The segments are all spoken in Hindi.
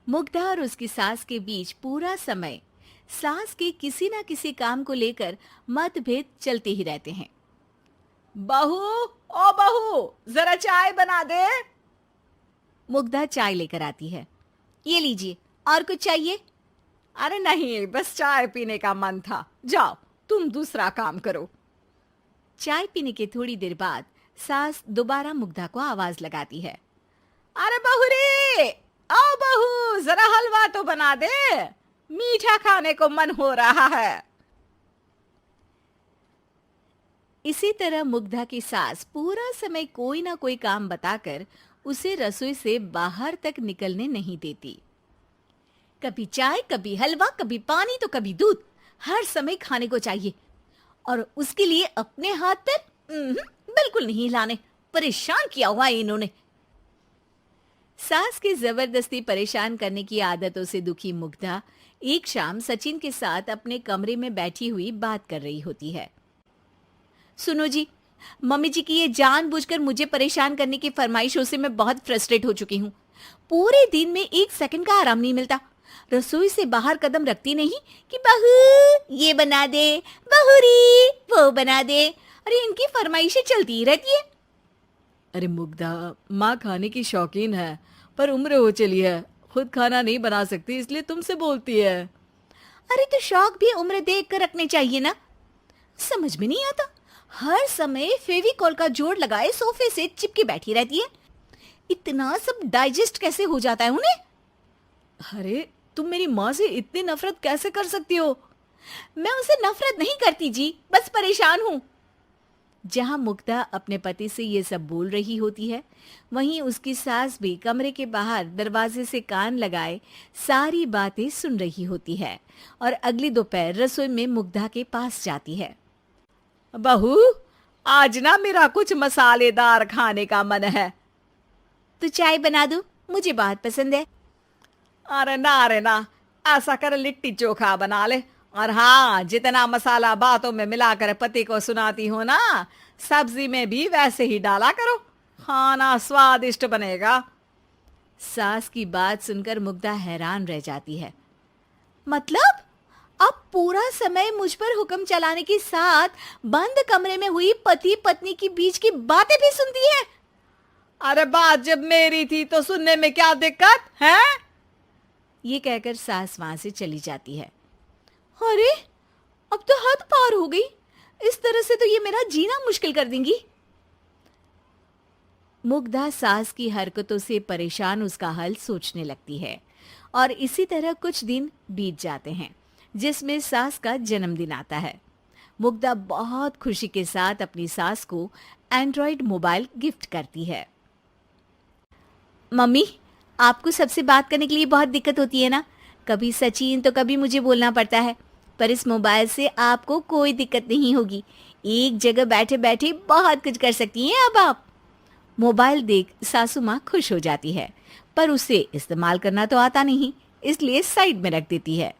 मुग्धा और उसकी सास के बीच पूरा समय सास के किसी ना किसी काम को लेकर मतभेद चलते ही रहते हैं। बहू, ओ बहू, जरा चाय बना दे। मुग्धा चाय लेकर आती है। ये लीजिए, और कुछ चाहिए? अरे नहीं, बस चाय पीने का मन था। जाओ, तुम दूसरा काम करो। चाय पीने के थोड़ी देर बाद सास दोबारा मुग्धा को आवाज लगाती है। अरे बहू रे, आओ बहू, जरा हलवा तो बना दे, मीठा खाने को मन हो रहा है। इसी तरह मुग्धा की सास पूरा समय कोई ना कोई काम बताकर उसे रसोई से बाहर तक निकलने नहीं देती। कभी चाय, कभी हलवा, कभी पानी तो कभी दूध, हर समय खाने को चाहिए। और उसके लिए अपने हाथ पैर बिल्कुल नहीं हिलाने। परेशान किया हुआ है इन्होंने। सास की जबरदस्ती परेशान करने की आदतों से दुखी मुग्धा एक शाम सचिन के साथ अपने कमरे में बैठी हुई बात कर रही होती है। सुनो जी, मम्मी जी की ये जानबूझकर मुझे परेशान करने की फरमाइशों से मैं बहुत फ्रस्ट्रेट हो चुकी हूँ। पूरे दिन में एक सेकंड का आराम नहीं मिलता। रसोई से बाहर कदम रखती नहीं कि बहू ये बना दे, बहुरी वो बना दे। अरे इनकी फरमाइशें चलती ही रहती है। अरे मुग्धा, माँ खाने की शौकीन है, पर उम्र हो चली है, खुद खाना नहीं बना सकती, इसलिए तुमसे बोलती है। अरे तो शौक भी उम्र देख कर रखने चाहिए ना। समझ में नहीं आता, हर समय फेविकॉल का जोड़ लगाए सोफे से चिपकी बैठी रहती है। इतना सब डाइजेस्ट कैसे हो जाता है उन्हें? अरे तुम मेरी माँ से इतनी नफरत कैसे कर सकती हो? मैं उनसे नफरत नहीं करती जी, बस परेशान हूँ। जहां मुग्धा अपने पति से ये सब बोल रही होती है, वहीं उसकी सास भी कमरे के बाहर दरवाजे से कान लगाए सारी बातें सुन रही होती है और अगली दोपहर रसोई में मुग्धा के पास जाती है। बहू, आज ना मेरा कुछ मसालेदार खाने का मन है। तो चाय बना दूं? मुझे बहुत पसंद है। अरे ना, ऐसा कर लिट्टी चोखा बना ले। और हाँ, जितना मसाला बातों में मिलाकर पति को सुनाती हो ना, सब्जी में भी वैसे ही डाला करो, खाना स्वादिष्ट बनेगा। सास की बात सुनकर मुग्धा हैरान रह जाती है। मतलब अब पूरा समय मुझ पर हुक्म चलाने के साथ बंद कमरे में हुई पति पत्नी की बीच की बातें भी सुनती है? अरे बात जब मेरी थी तो सुनने में क्या दिक्कत है? ये कहकर सास वहां से चली जाती है। अरे अब तो हद पार हो गई। इस तरह से तो ये मेरा जीना मुश्किल कर देंगी। मुग्धा सास की हरकतों से परेशान उसका हल सोचने लगती है और इसी तरह कुछ दिन बीत जाते हैं, जिसमें सास का जन्मदिन आता है। मुग्धा बहुत खुशी के साथ अपनी सास को एंड्रॉयड मोबाइल गिफ्ट करती है। मम्मी, आपको सबसे बात करने के लिए बहुत दिक्कत होती है ना? कभी सचिन तो कभी मुझे बोलना पड़ता है, पर इस मोबाइल से आपको कोई दिक्कत नहीं होगी। एक जगह बैठे बैठे बहुत कुछ कर सकती हैं अब आप। मोबाइल देख सासू माँ खुश हो जाती है, पर उसे इस्तेमाल करना तो आता नहीं, इसलिए साइड में रख देती है।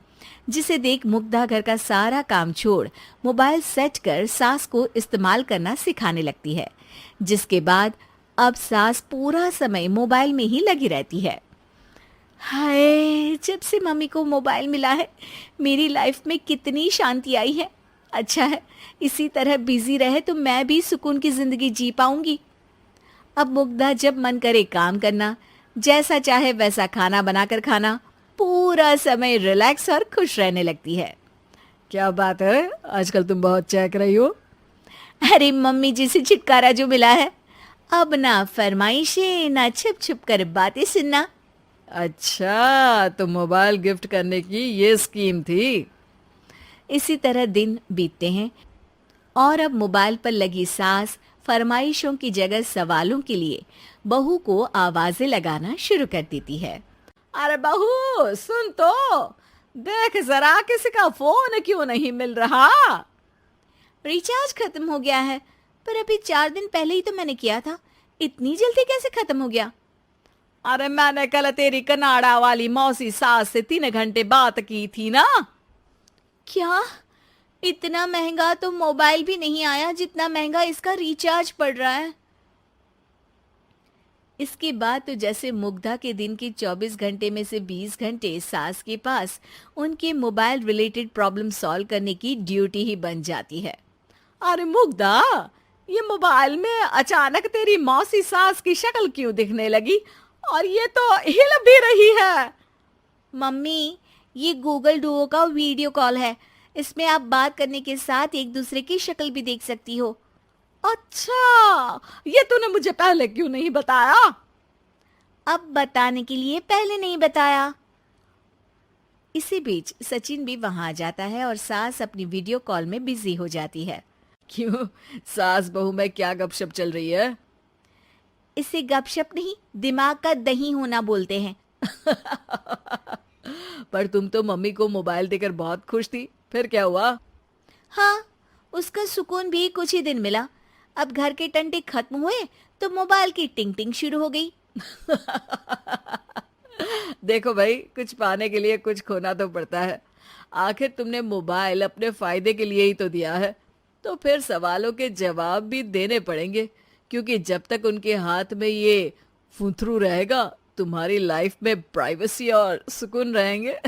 जिसे देख मुग्धा घर का सारा काम छोड़ मोबाइल सेट कर सास को इस्तेमाल करना सिखाने लगती है, जिसके बाद अब सास पूरा समय मोबाइल में ही लगी रहती है। हाय, जब से मम्मी को मोबाइल मिला है मेरी लाइफ में कितनी शांति आई है। अच्छा है, इसी तरह बिजी रहे तो मैं भी सुकून की जिंदगी जी पाऊंगी। अब मुग्धा जब मन करे काम करना, जैसा चाहे वैसा खाना बनाकर खाना, पूरा समय रिलैक्स और खुश रहने लगती है। क्या बात है, आजकल तुम बहुत चहक रही हो। अरे मम्मी जी से छुटकारा जो मिला है, अब ना फरमाइशें ना छुप छुप कर बातें सुनना। अच्छा, तो मोबाइल गिफ्ट करने की ये स्कीम थी। इसी तरह दिन बीतते हैं और अब मोबाइल पर लगी सास फरमाइशों की जगह सवालों के लिए बहू को आवाजें लगाना शुरू कर देती है। अरे बहू, सुन तो, देख जरा किसी का फोन क्यों नहीं मिल रहा? रिचार्ज खत्म हो गया है, पर अभी 4 दिन पहले ही तो मैंने किया था। इतनी जल्दी कैसे खत्म हो गया? अरे मैंने कल तेरी कनाडा वाली मौसी सास से 3 घंटे बात की थी ना। क्या? इतना महंगा तो मोबाइल भी नहीं आया जितना महंगा इसका रिचार्ज पड़ रहा है। इसके बाद तो जैसे मुग्धा के दिन के 24 घंटे में से 20 घंटे सास के पास उनके मोबाइल रिलेटेड प्रॉब्लम सॉल्व करने की ड्यूटी ही बन जाती है। अरे मुग्धा, ये मोबाइल में अचानक तेरी मौसी सास की शक्ल क्यों दिखने लगी? और ये तो हिल भी रही है। मम्मी, ये गूगल डुओ का वीडियो कॉल है। इसमें आप बात करने के साथ एक दूसरे की शक्ल भी देख सकती हो। अच्छा, ये तूने मुझे पहले क्यों नहीं बताया? अब बताने के लिए पहले नहीं बताया। इसी बीच सचिन भी वहां आ जाता है और सास अपनी वीडियो कॉल में बिजी हो जाती है। क्यों, सास बहू में क्या गपशप चल रही है? इसे गपशप नहीं, दिमाग का दही होना बोलते हैं। पर तुम तो मम्मी को मोबाइल देकर बहुत खुश थी, फिर क्या हुआ? हाँ, उसका सुकून भी कुछ ही दिन मिला। अब घर के टंटे खत्म हुए तो मोबाइल की टिंग टिंग शुरू हो गई। देखो भाई, कुछ पाने के लिए कुछ खोना तो पड़ता है। आखिर तुमने मोबाइल अपने फायदे के लिए ही तो दिया है, तो फिर सवालों के जवाब भी देने पड़ेंगे, क्योंकि जब तक उनके हाथ में ये फुंथरू रहेगा, तुम्हारी लाइफ में प्राइवेसी और सुकून रहेंगे।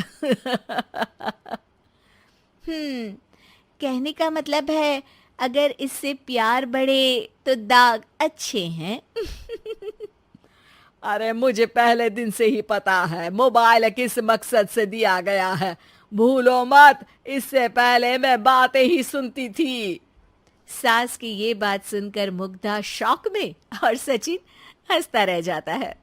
कहने का मतलब है अगर इससे प्यार बढ़े तो दाग अच्छे हैं। अरे मुझे पहले दिन से ही पता है मोबाइल किस मकसद से दिया गया है। भूलो मत, इससे पहले मैं बातें ही सुनती थी। सास की ये बात सुनकर मुग्धा शॉक में और सचिन हंसता रह जाता है।